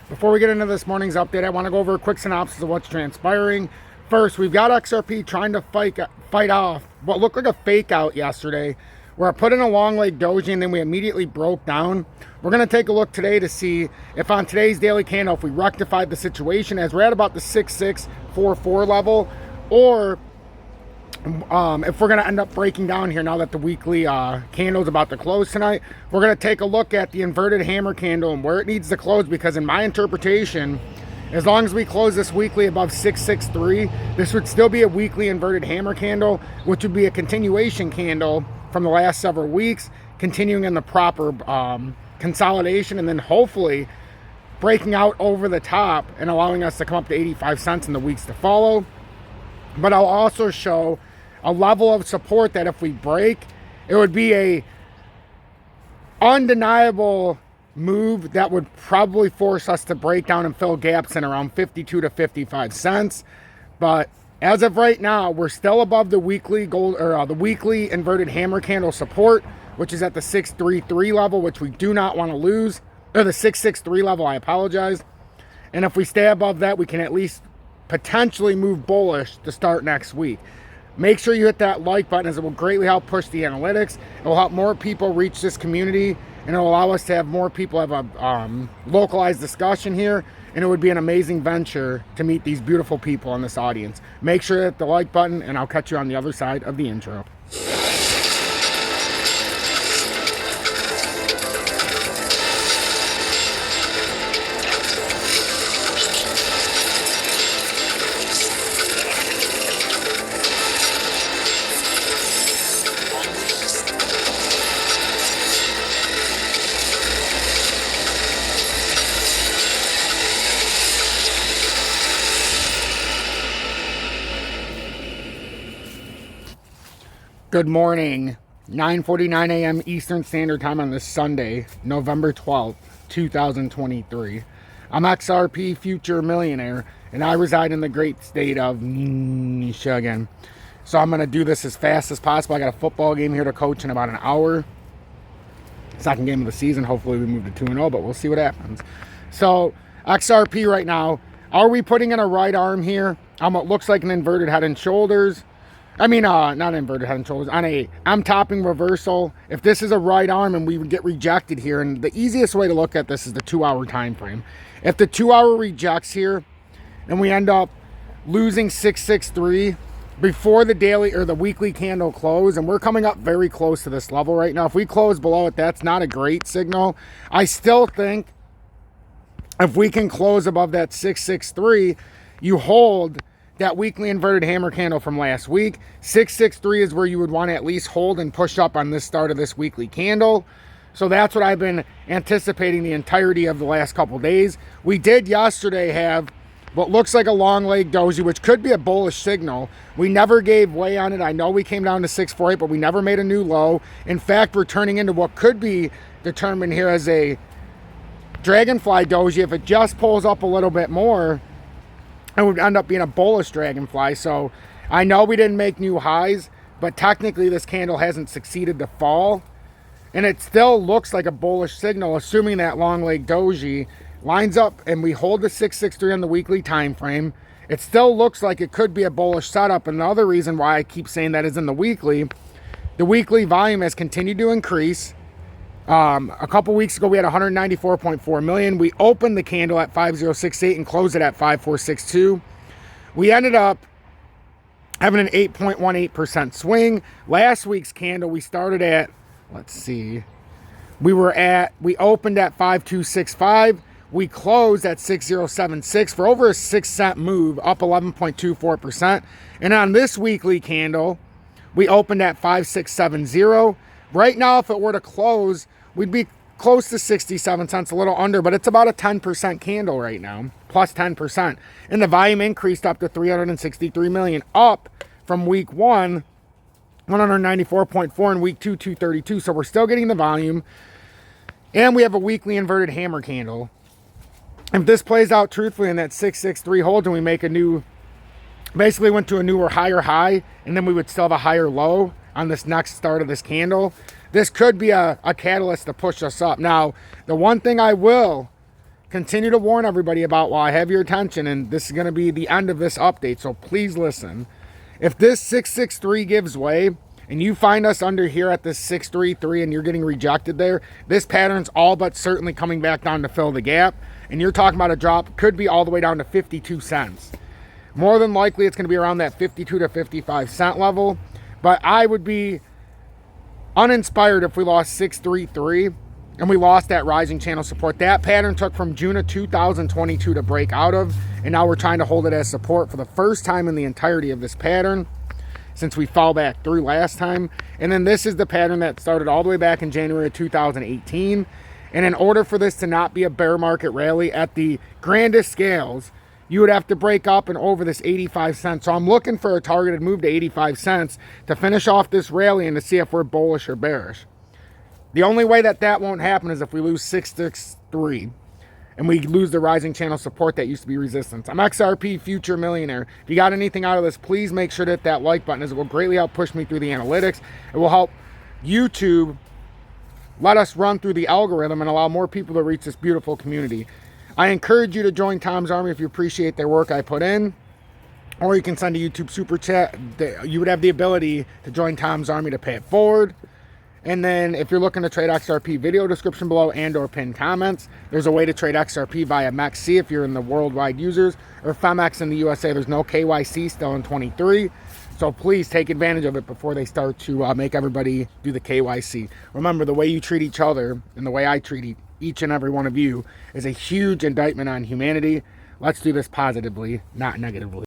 Before we get into this morning's update, I want to go over a quick synopsis of what's transpiring. First, we've got XRP trying to fight off what looked like a fake out yesterday, where I put in a long leg doji and then we immediately broke down. We're going to take a look today to see if on today's daily candle, if we rectified the situation as we're at about the 6644 level, or if we're going to end up breaking down here now that the weekly candle is about to close tonight. We're going to take a look at the inverted hammer candle and where it needs to close, because in my interpretation, as long as we close this weekly above 663, this would still be a weekly inverted hammer candle, which would be a continuation candle from the last several weeks, continuing in the proper consolidation, and then hopefully breaking out over the top and allowing us to come up to 85 cents in the weeks to follow. But I'll also show a level of support that if we break, it would be a undeniable move that would probably force us to break down and fill gaps in around 52 to 55 cents. But as of right now, we're still above the weekly gold, or the weekly inverted hammer candle support, which is at the 633 level, which we do not want to lose, or the 663 level, I apologize. And if we stay above that, we can at least potentially move bullish to start next week. Make sure you hit that like button, as it will greatly help push the analytics. It will help more people reach this community, and it will allow us to have more people have a localized discussion here, and it would be an amazing venture to meet these beautiful people in this audience. Make sure to hit the like button, and I'll catch you on the other side of the intro. Good morning, 9:49 a.m. Eastern Standard Time on this Sunday, November 12th, 2023. I'm XRP Future Millionaire, and I reside in the great state of Michigan. So I'm going to do this as fast as possible. I got a football game here to coach in about an hour. Second game of the season. Hopefully we move to 2-0, but we'll see what happens. So XRP right now, are we putting in a right arm here on what looks like an inverted head and shoulders? I mean, not inverted head and shoulders, on a I'm topping reversal. If this is a right arm and we would get rejected here, and the easiest way to look at this is the 2-hour time frame. If the 2-hour rejects here and we end up losing 663 before the daily or the weekly candle close, and we're coming up very close to this level right now. If we close below it, that's not a great signal. I still think if we can close above that 663, you hold that weekly inverted hammer candle from last week. 663 is where you would want to at least hold and push up on this start of this weekly candle. So that's what I've been anticipating the entirety of the last couple days. We did yesterday have what looks like a long leg doji, which could be a bullish signal. We never gave way on it. I know we came down to 648, but we never made a new low. In fact, we're turning into what could be determined here as a dragonfly doji. If it just pulls up a little bit more, it would end up being a bullish dragonfly. So I know we didn't make new highs, but technically this candle hasn't succeeded to fall. And it still looks like a bullish signal, assuming that long leg doji lines up and we hold the 663 on the weekly time frame. It still looks like it could be a bullish setup. And the other reason why I keep saying that is in the weekly volume has continued to increase. A couple weeks ago, we had 194.4 million. We opened the candle at 5068 and closed it at 5462. We ended up having an 8.18% swing. Last week's candle, we started at, let's see, we opened at 5265. We closed at 6076 for over a 6-cent move, up 11.24%. And on this weekly candle, we opened at 5670. Right now, if it were to close, we'd be close to 67 cents, a little under, but it's about a 10% candle right now, plus 10%. And the volume increased up to 363 million, up from week 1, 194.4, and week 2, 232. So we're still getting the volume. And we have a weekly inverted hammer candle. If this plays out truthfully in that 663 hold and we make a new, basically went to a newer higher high, and then we would still have a higher low on this next start of this candle, this could be a catalyst to push us up. Now, the one thing I will continue to warn everybody about while I have your attention, and this is going to be the end of this update, so please listen. If this 663 gives way and you find us under here at this 633 and you're getting rejected there, this pattern's all but certainly coming back down to fill the gap, and you're talking about a drop could be all the way down to 52 cents. More than likely it's going to be around that 52 to 55 cent level, but I would be uninspired if we lost 633 and we lost that rising channel support. That pattern took from June of 2022 to break out of, and now we're trying to hold it as support for the first time in the entirety of this pattern since we fell back through last time. And then this is the pattern that started all the way back in January of 2018. And in order for this to not be a bear market rally at the grandest scales, you would have to break up and over this 85 cents. So I'm looking for a targeted move to 85 cents to finish off this rally and to see if we're bullish or bearish. The only way that that won't happen is if we lose 663 and we lose the rising channel support that used to be resistance. I'm XRP Future Millionaire. If you got anything out of this, please make sure to hit that like button, as it will greatly help push me through the analytics. It will help YouTube let us run through the algorithm and allow more people to reach this beautiful community. I encourage you to join Tom's Army if you appreciate their work I put in, or you can send a YouTube super chat. You would have the ability to join Tom's Army to pay it forward. And then if you're looking to trade XRP, video description below and or pinned comments. There's a way to trade XRP via MEXC if you're in the worldwide users, or FEMX in the USA. There's no KYC still in 23. So please take advantage of it before they start to make everybody do the KYC. Remember, the way you treat each other and the way I treat each and every one of you is a huge indictment on humanity. Let's do this positively, not negatively.